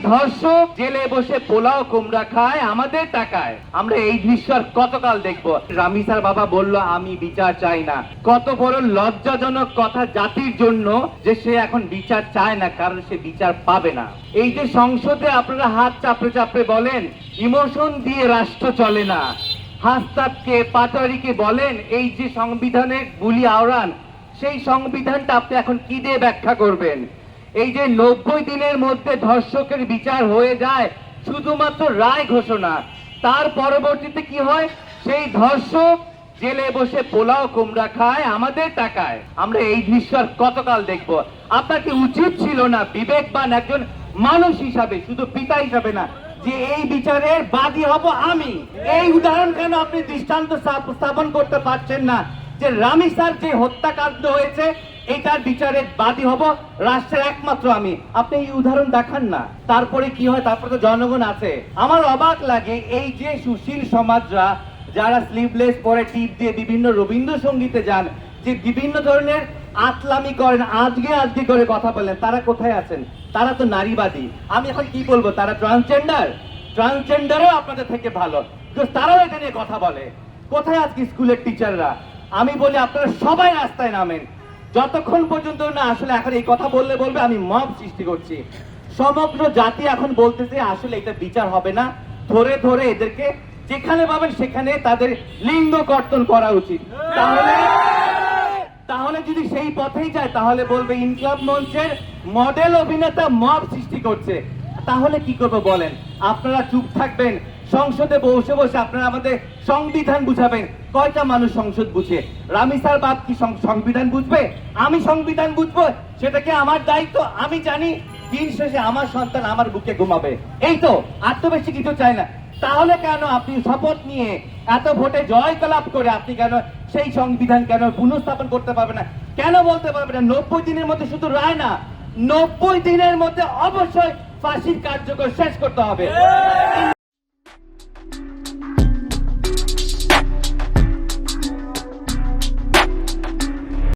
ধর্ষক জেলে বসে পোলাও কুমড়া খায় আমাদের টাকায়। আমরা এই দৃশ্য আর কতকাল দেখবো? রামিসার বাবা বলল আমি বিচার চাই না। কত বড় লজ্জাজনক কথা জাতির জন্য যে সে এখন বিচার চায় না, কারণ সে বিচার পাবে না। এই যে সংসদে আপনারা হাত চাপড়ে চাপড়ে বলেন ইমোশন দিয়ে রাষ্ট্র চলে না, হাসতাবকে পাটোয়ারিকে বলেন এই যে সংবিধানের বুলি আওড়ান, সেই সংবিধানটা আপনি এখন কি দিয়ে ব্যাখ্যা করবেন? এই যে 90 দিনের মধ্যে ধর্ষকের বিচার হয়ে যায় শুধুমাত্র রায় ঘোষণা, তার পরবর্তীতে কি হয়? সেই ধর্ষক জেলে বসে পোলাও কুমড়া খায় আমাদের টাকায়। আমরা এই দৃশ্য আর কতকাল দেখবো? আপনার কি উচিত ছিল না বিবেকবান একজন মানুষ হিসাবে, শুধু পিতা হিসাবে না, যে এই বিচারের বাদী হব আমি? এই উদাহরণ কেন আপনি দৃষ্টান্ত স্থাপন করতে পারছেন না যে রামিসার যে হত্যাকাণ্ড হয়েছে এটার বিচারের বাদী হব রাষ্ট্রের একমাত্র আমি? আপনি এই উদাহরণ দেখান না। তারপরে কি হয়? তারপরে তো জনগণ আছে। আমার অবাক লাগে এই যে সুশীল সমাজরা যারা স্লিভলেস পরে টিপ দিয়ে বিভিন্ন রবীন্দ্রসঙ্গীতে যান, যে বিভিন্ন ধরনের আতলামি করেন, আজকে করে কথা বলেন, তারা কোথায় আছেন? তারা তো নারীবাদী। আমি এখন কি বলবো? তারা ট্রান্সজেন্ডারও আপনাদের থেকে ভালো, তারাও এটা নিয়ে কথা বলে। কোথায় আজকে স্কুলের টিচাররা? আমি বলি আপনারা সবাই রাস্তায় নামেন, যতক্ষণ পর্যন্ত না আসলে এখন এই কথা বলবে আমি মব সৃষ্টি করছি। সমগ্র জাতি এখন বলতেছে আসলে এটা বিচার হবে না, ধরে ধরে এদেরকে যেখানে পাবেন সেখানে তাদের লিঙ্গ কর্তন করা উচিত। তাহলে যদি সেই পথেই যায় তাহলে বলবে ইনকিলাব মঞ্চের মডেল অভিনেতা মব সৃষ্টি করছে। তাহলে কি করবো বলেন? আপনারা চুপ থাকবেন, সংসদে বসে বসে আপনারা আমাদের সংবিধান বুঝাবেন। কয়টা মানুষ সংসদ বুঝে? রামিসার বাপ কি সংবিধান বুঝবে? আমি সংবিধান বুঝবো? সেটা কি আমার দায়িত্ব? আমি জানি দিন শেষে আমার সন্তান আমার বুকে ঘুমাবে, এই তো, আর তো বেশি কিছু চাই না। তাহলে কেন আপনি শপথ নিয়ে এত ভোটে জয় লাভ করে আপনি কেন সেই সংবিধান কেন পুনঃস্থাপন করতে পারবেন না? কেন বলতে পারবেন না 90 দিনের মধ্যে? শুধু রায় না, 90 দিনের মধ্যে অবশ্যই ফাঁসির কার্যকর শেষ করতে হবে।